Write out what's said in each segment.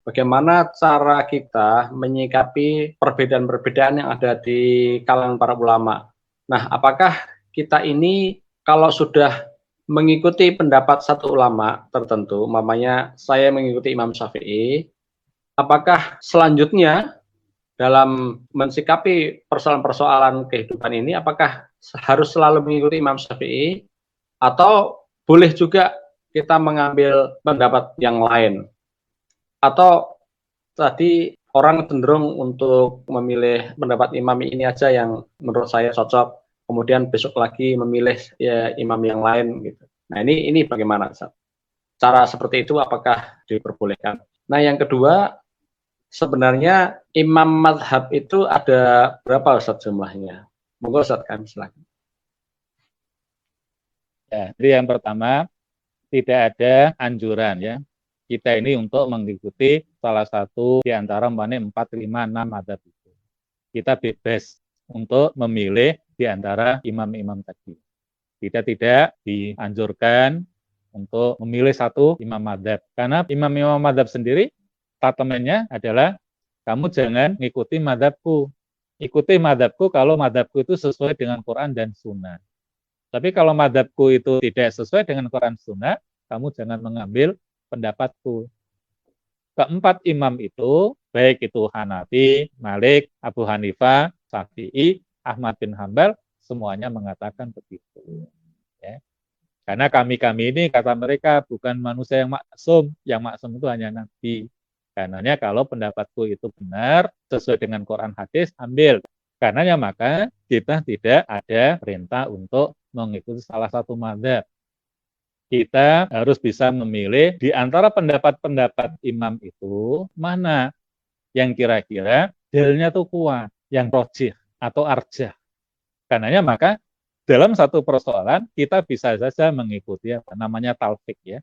bagaimana cara kita menyikapi perbedaan-perbedaan yang ada di kalangan para ulama. Nah, apakah kita ini kalau sudah mengikuti pendapat satu ulama tertentu, umpamanya saya mengikuti Imam Syafi'i, apakah selanjutnya dalam mensikapi persoalan-persoalan kehidupan ini, apakah harus selalu mengikuti Imam Syafi'i atau boleh juga kita mengambil pendapat yang lain? Atau tadi orang cenderung untuk memilih pendapat imam ini aja yang menurut saya cocok, kemudian besok lagi memilih ya imam yang lain gitu. Nah, ini bagaimana, Ustaz? Cara seperti itu apakah diperbolehkan? Nah, yang kedua, sebenarnya imam madhab itu ada berapa, Ustaz, jumlahnya? Monggo, Ustaz, kami silakan. Ya, jadi yang pertama, tidak ada anjuran ya kita ini untuk mengikuti salah satu di antara 4, 5, 6 madzhab itu. Kita bebas untuk memilih di antara imam-imam tadi. Kita tidak dianjurkan untuk memilih satu imam madzhab. Karena imam-imam madzhab sendiri, statementnya adalah, kamu jangan ngikuti madzhabku. Ikuti madzhabku kalau madzhabku itu sesuai dengan Quran dan Sunnah. Tapi kalau madzhabku itu tidak sesuai dengan Quran Sunnah, kamu jangan mengambil pendapatku. Keempat imam itu, baik itu Hanafi, Malik, Abu Hanifah, Syafi'i, Ahmad bin Hambal, semuanya mengatakan begitu. Ya. Karena kami ini, kata mereka, bukan manusia yang maksum itu hanya Nabi. Karenanya kalau pendapatku itu benar, sesuai dengan Quran hadis, ambil. Karenanya maka kita tidak ada perintah untuk mengikuti salah satu mazhab. Kita harus bisa memilih di antara pendapat-pendapat imam itu, mana yang kira-kira dalilnya itu kuat, yang rojih atau arjah. Karenanya maka dalam satu persoalan kita bisa saja mengikuti apa namanya talfik ya.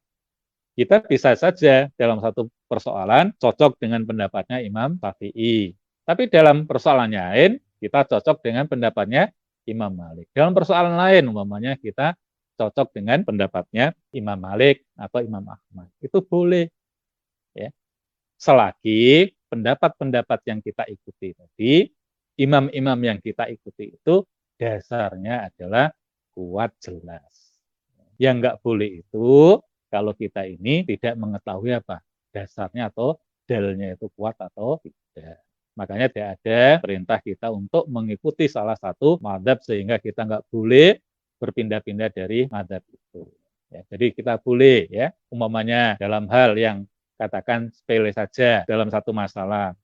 Kita bisa saja dalam satu persoalan cocok dengan pendapatnya Imam Syafi'i. Tapi dalam persoalan lain kita cocok dengan pendapatnya Imam Malik. Dalam persoalan lain umpamanya kita cocok dengan pendapatnya Imam Malik atau Imam Ahmad. Itu boleh. Ya. Selagi pendapat-pendapat yang kita ikuti tadi, imam-imam yang kita ikuti itu dasarnya adalah kuat jelas. Yang nggak boleh itu kalau kita ini tidak mengetahui apa dasarnya atau dalilnya itu kuat atau tidak. Makanya tidak ada perintah kita untuk mengikuti salah satu mazhab sehingga kita nggak boleh berpindah-pindah dari mazhab itu. Ya, jadi kita boleh ya, umpamanya dalam hal yang katakan sepele saja dalam satu masalah.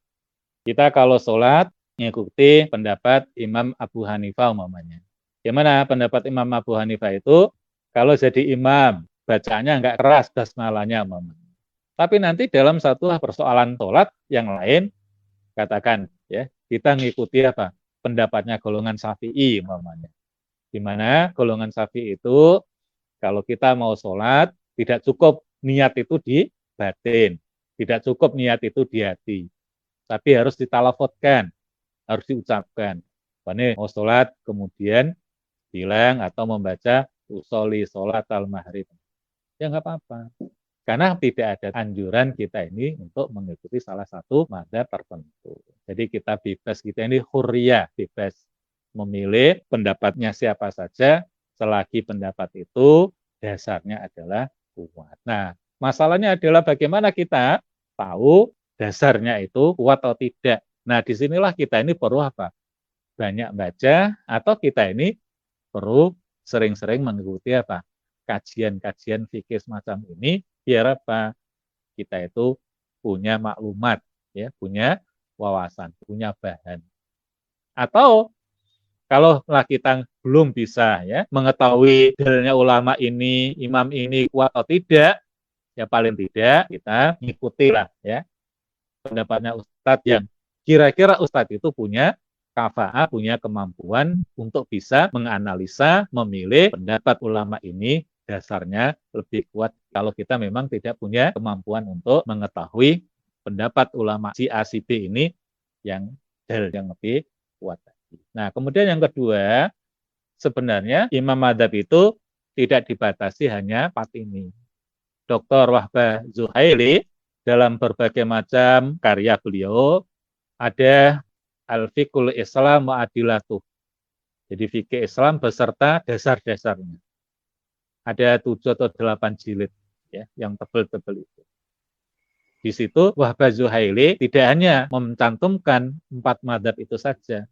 Kita kalau sholat mengikuti pendapat Imam Abu Hanifah umpamanya. Gimana pendapat Imam Abu Hanifah itu? Kalau jadi imam, bacaannya nggak keras basmalahnya umpamanya. Tapi nanti dalam satu persoalan sholat yang lain, katakan ya, kita mengikuti apa? Pendapatnya golongan Syafi'i umpamanya. Di mana golongan Syafi'i itu kalau kita mau sholat tidak cukup niat itu di batin, tidak cukup niat itu di hati, tapi harus ditalafotkan, harus diucapkan. Ini mau sholat kemudian bilang atau membaca usolli sholat al-maghrib, ya nggak apa-apa. Karena tidak ada anjuran kita ini untuk mengikuti salah satu mazhab tertentu. Jadi kita bebas, kita ini hurriyah, bebas memilih pendapatnya siapa saja selagi pendapat itu dasarnya adalah kuat. Nah, masalahnya adalah bagaimana kita tahu dasarnya itu kuat atau tidak. Nah, disinilah kita ini perlu apa? Banyak baca atau kita ini perlu sering-sering mengikuti apa? Kajian-kajian fikih semacam ini biar apa? Kita itu punya maklumat, ya, punya wawasan, punya bahan. Atau kalau kita belum bisa ya mengetahui dalilnya ulama ini, imam ini kuat atau tidak, ya paling tidak kita ngikutilah ya pendapatnya ustadz yang kira-kira ustadz itu punya kafa'ah, punya kemampuan untuk bisa menganalisa, memilih pendapat ulama ini dasarnya lebih kuat kalau kita memang tidak punya kemampuan untuk mengetahui pendapat ulama si A si B ini yang dalil yang lebih kuat. Nah, kemudian yang kedua, sebenarnya imam madzhab itu tidak dibatasi hanya 4 ini. Dr. Wahbah Zuhaili dalam berbagai macam karya beliau ada Al-Fiqhul Islam wa Adilatuh. Jadi fikih Islam beserta dasar-dasarnya. Ada 7 atau 8 jilid ya, yang tebal-tebal itu. Di situ Wahbah Zuhaili tidak hanya mencantumkan 4 mazhab itu saja,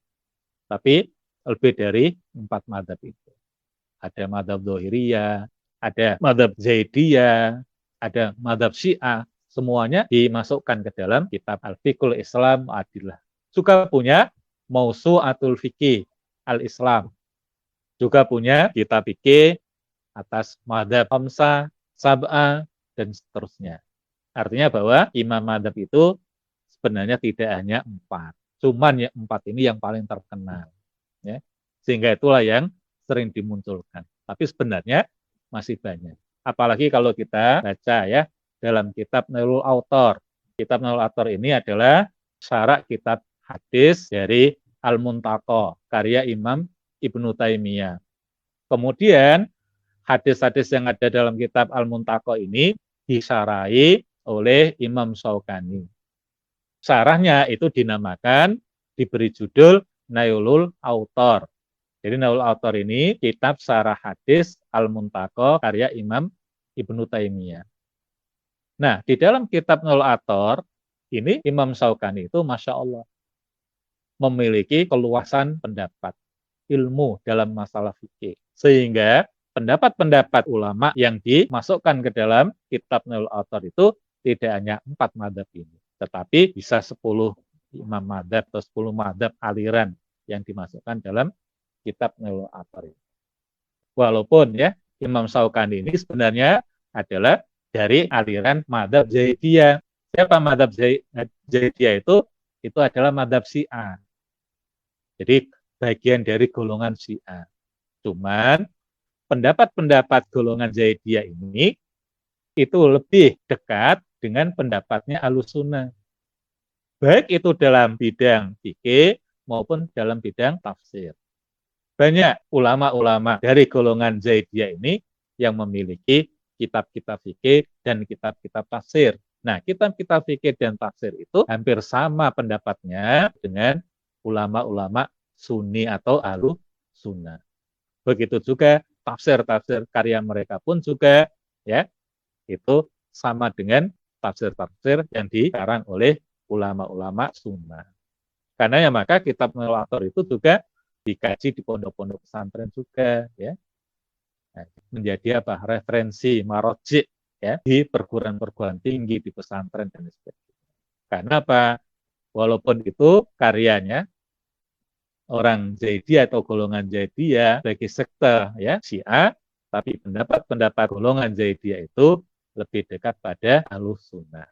tapi lebih dari 4 mazhab itu. Ada mazhab Dzahiriyah, ada mazhab Zaidiyah, ada mazhab Syiah, semuanya dimasukkan ke dalam kitab Al-Fiqhul Islam Adilah. Juga punya Mausu'atul Fiqih Al-Islam. Juga punya kitab fikih atas mazhab Khamsah, Sab'ah, dan seterusnya. Artinya bahwa imam mazhab itu sebenarnya tidak hanya 4. Cuman ya 4 ini yang paling terkenal. Ya. Sehingga itulah yang sering dimunculkan. Tapi sebenarnya masih banyak. Apalagi kalau kita baca ya dalam kitab Nailul Autor. Kitab Nailul Autor ini adalah syarah kitab hadis dari Al-Muntaqah, karya Imam Ibnu Taimiyah. Kemudian hadis-hadis yang ada dalam kitab Al-Muntaqah ini disyarahi oleh Imam Syaukani. Syarahnya itu dinamakan, diberi judul Nailul Autor. Jadi Nailul Autor ini kitab syarah hadis Al-Muntaqah karya Imam Ibnu Taimiyah. Nah, di dalam kitab Nailul Autor ini Imam Syaukani itu Masya Allah memiliki keluasan pendapat, ilmu dalam masalah fikih. Sehingga pendapat-pendapat ulama yang dimasukkan ke dalam kitab Nailul Autor itu tidak hanya 4 mazhab ini, tetapi bisa 10 imam mazhab atau 10 mazhab aliran yang dimasukkan dalam kitab Nailul Autor ini. Walaupun ya Imam Syaukani ini sebenarnya adalah dari aliran mazhab Zaidiyah. Siapa mazhab Zaidiyah itu? Itu adalah mazhab Syiah. Jadi bagian dari golongan Syiah. Cuman pendapat-pendapat golongan Zaidiyah ini itu lebih dekat dengan pendapatnya Ahlussunnah. Baik itu dalam bidang fikih maupun dalam bidang tafsir. Banyak ulama-ulama dari golongan Zaidiyah ini yang memiliki kitab-kitab fikih dan kitab-kitab tafsir. Nah, kitab-kitab fikih dan tafsir itu hampir sama pendapatnya dengan ulama-ulama Sunni atau Ahlussunnah. Begitu juga tafsir-tafsir karya mereka pun juga ya itu sama dengan tafsir-tafsir yang dikarang oleh ulama-ulama Sunnah. Karena ya maka kitab Nailul Autor itu juga dikaji di pondok-pondok pesantren juga ya. Nah, menjadi apa? Referensi marojik ya di perguruan-perguruan tinggi, di pesantren dan sebagainya. Karena apa? Walaupun itu karyanya orang Zaidiyah atau golongan Zaidiyah bagi sekte ya Syiah, tapi pendapat-pendapat golongan Zaidiyah itu lebih dekat pada Ahlussunnah.